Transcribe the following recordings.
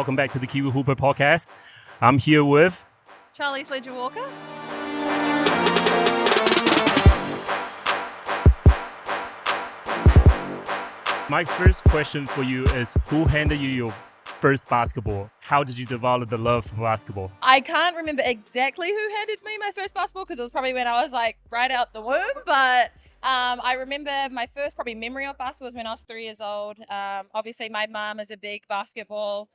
Welcome back to the Kiwi Hooper podcast. I'm here with Charlisse Leger-Walker. My first question for you is, who handed you your first basketball? How did you develop the love for basketball? I can't remember exactly who handed me my first basketball because it was probably when I was like right out the womb, but I remember my first probably memory of basketball was when I was 3 years old. Obviously, my mum is a big basketball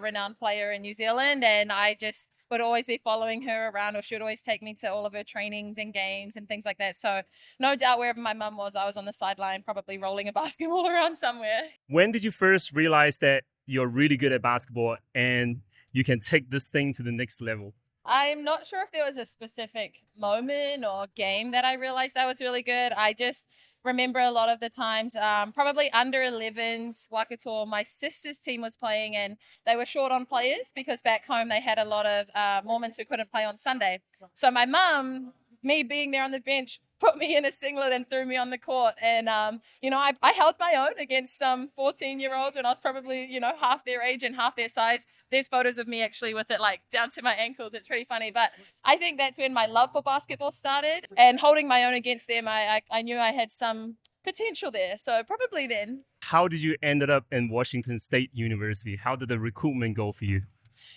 renowned player in New Zealand, and I just would always be following her around, or she would always take me to all of her trainings and games and things like that. So no doubt wherever my mum was, I was on the sideline probably rolling a basketball around somewhere. When did you first realize that you're really good at basketball and you can take this thing to the next level? I'm not sure if there was a specific moment or game that I realized I was really good. I just remember a lot of the times, probably under 11s, Waikato, my sister's team was playing and they were short on players because back home they had a lot of Mormons who couldn't play on Sunday. So my mum, me being there on the bench, put me in a singlet and threw me on the court. And, I held my own against some 14-year-olds when I was probably, half their age and half their size. There's photos of me actually with it like down to my ankles. It's pretty funny. But I think that's when my love for basketball started. And holding my own against them, I knew I had some potential there. So probably then. How did you end up in Washington State University? How did the recruitment go for you?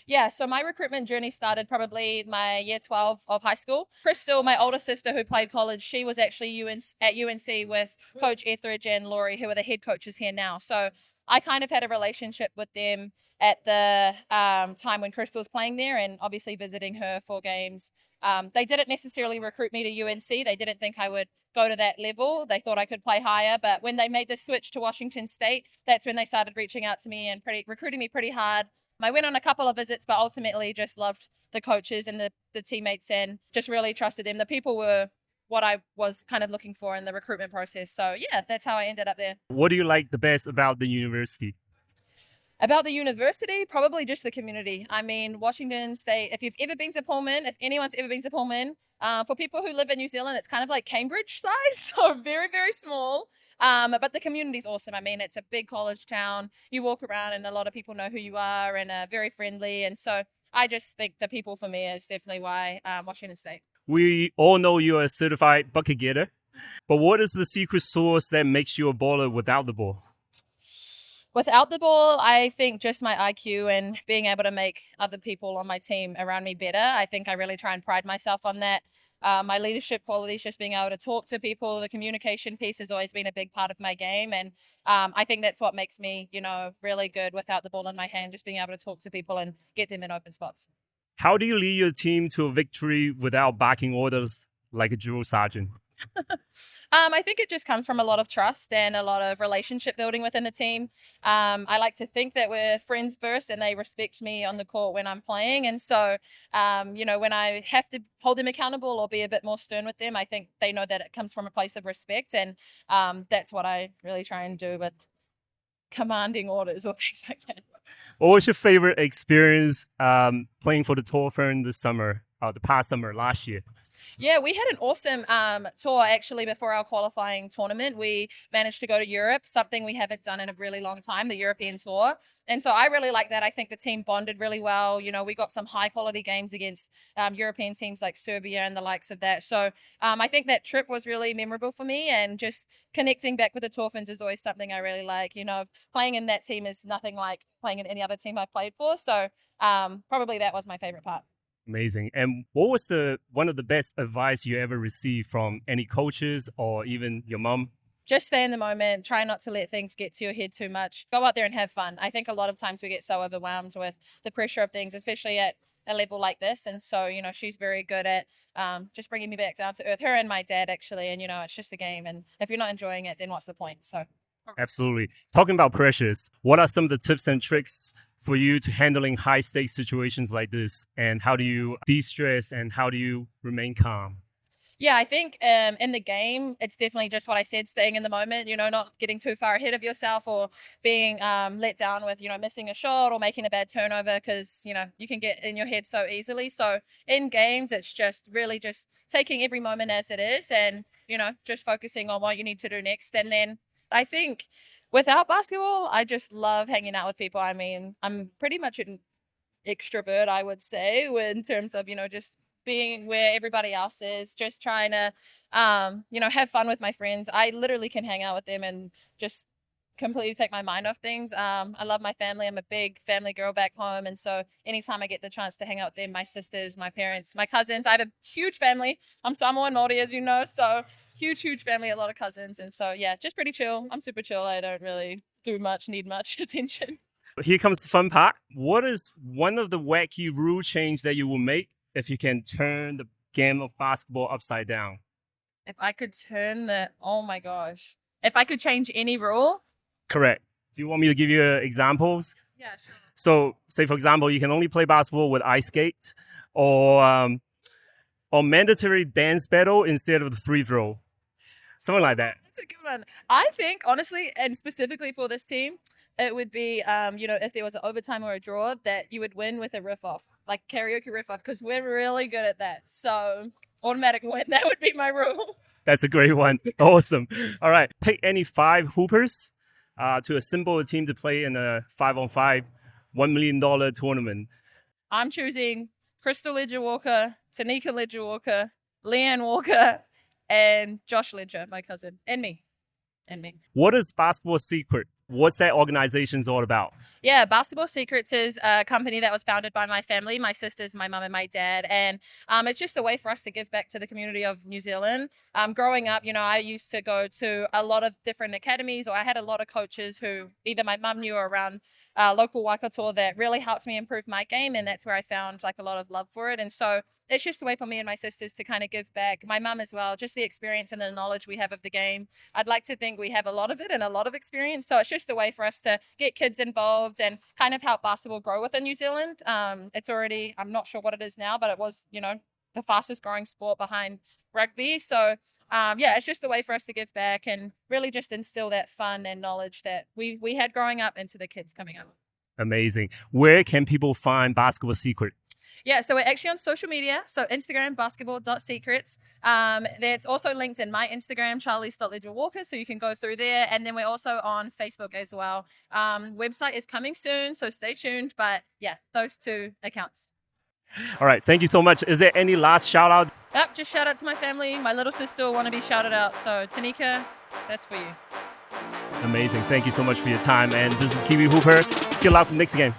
Yeah, so my recruitment journey started probably my year 12 of high school. Crystal, my older sister who played college, she was actually at UNC with Coach Etheridge and Laurie, who are the head coaches here now. So I kind of had a relationship with them at the time when Crystal was playing there, and obviously visiting her for games. They didn't necessarily recruit me to UNC. They didn't think I would go to that level. They thought I could play higher. But when they made the switch to Washington State, that's when they started reaching out to me and recruiting me pretty hard. I went on a couple of visits, but ultimately just loved the coaches and the teammates and just really trusted them. The people were what I was kind of looking for in the recruitment process. So, yeah, that's how I ended up there. What do you like the best about the university? About the university, probably just the community. I mean, Washington State, if you've ever been to Pullman, if anyone's ever been to Pullman, for people who live in New Zealand, it's kind of like Cambridge size, so very, very small. But the community's awesome. I mean, it's a big college town. You walk around and a lot of people know who you are and are very friendly. And so I just think the people for me is definitely why Washington State. We all know you're a certified bucket getter, but what is the secret sauce that makes you a baller without the ball? Without the ball, I think just my IQ and being able to make other people on my team around me better. I think I really try and pride myself on that. My leadership qualities, just being able to talk to people, the communication piece has always been a big part of my game. And I think that's what makes me, really good without the ball in my hand, just being able to talk to people and get them in open spots. How do you lead your team to a victory without barking orders like a drill sergeant? I think it just comes from a lot of trust and a lot of relationship building within the team. I like to think that we're friends first and they respect me on the court when I'm playing. And so, when I have to hold them accountable or be a bit more stern with them, I think they know that it comes from a place of respect. And that's what I really try and do with commanding orders or things like that. What was your favorite experience playing for the tour firm this summer, the past summer, last year? Yeah, we had an awesome tour actually before our qualifying tournament. We managed to go to Europe, something we haven't done in a really long time, the European tour. And so I really like that. I think the team bonded really well. We got some high quality games against European teams like Serbia and the likes of that. So I think that trip was really memorable for me, and just connecting back with the Torfins is always something I really like. Playing in that team is nothing like playing in any other team I've played for. So probably that was my favorite part. Amazing. And what was one of the best advice you ever received from any coaches or even your mom? Just stay in the moment. Try not to let things get to your head too much. Go out there and have fun. I think a lot of times we get so overwhelmed with the pressure of things, especially at a level like this. And so, she's very good at just bringing me back down to earth. Her and my dad, actually. And, it's just a game. And if you're not enjoying it, then what's the point? So. Absolutely. Talking about pressures, what are some of the tips and tricks for you to handling high stakes situations like this? And how do you de-stress and how do you remain calm? Yeah, I think in the game, it's definitely just what I said, staying in the moment, not getting too far ahead of yourself or being let down with, missing a shot or making a bad turnover because, you can get in your head so easily. So in games, it's just really just taking every moment as it is and, just focusing on what you need to do next. And then I think Without basketball, I just love hanging out with people. I mean, I'm pretty much an extrovert, I would say, in terms of, just being where everybody else is, just trying to, have fun with my friends. I literally can hang out with them and just completely take my mind off things. I love my family. I'm a big family girl back home. And so anytime I get the chance to hang out with them, my sisters, my parents, my cousins, I have a huge family. I'm Samoan Māori, as you know, so huge family, a lot of cousins. And so, yeah, just pretty chill. I'm super chill. I don't really need much attention. Here comes the fun part. What is one of the wacky rule change that you will make if you can turn the game of basketball upside down? If I could oh my gosh. If I could change any rule? Correct. Do you want me to give you examples? Yeah, sure. So, say for example, you can only play basketball with ice skate, or mandatory dance battle instead of the free throw, something like that. That's a good one. I think honestly, and specifically for this team, it would be, if there was an overtime or a draw, that you would win with a riff off, like karaoke riff off, because we're really good at that. So automatic win. That would be my rule. That's a great one. Awesome. All right. Pick any 5 hoopers to assemble a team to play in a 5-on-5 $1 million tournament. I'm choosing Crystal Leger-Walker, Tanika Leger-Walker, Leanne Walker, and Josh Ledger, my cousin, and me. What is Basketball Secret? What's that organization's all about? Yeah, Basketball Secrets is a company that was founded by my family, my sisters, my mum and my dad. And it's just a way for us to give back to the community of New Zealand. Growing up, I used to go to a lot of different academies, or I had a lot of coaches who either my mum knew around local Waikato that really helped me improve my game. And that's where I found like a lot of love for it. And so it's just a way for me and my sisters to kind of give back. My mum as well, just the experience and the knowledge we have of the game. I'd like to think we have a lot of it and a lot of experience. So it's just a way for us to get kids involved and kind of help basketball grow within New Zealand. It's already, I'm not sure what it is now, but it was, the fastest growing sport behind rugby. So it's just a way for us to give back and really just instill that fun and knowledge that we had growing up into the kids coming up. Amazing. Where can people find Basketball Secret? Yeah, so we're actually on social media. So Instagram, basketball.secrets. That's also linked in my Instagram, Charlisse.Leger-Walker. So you can go through there. And then we're also on Facebook as well. Website is coming soon, so stay tuned. But yeah, those 2 accounts. All right. Thank you so much. Is there any last shout out? Yep, just shout out to my family. My little sister will want to be shouted out. So Tanika, that's for you. Amazing. Thank you so much for your time. And this is Kiwi Hooper. Good luck for the next game.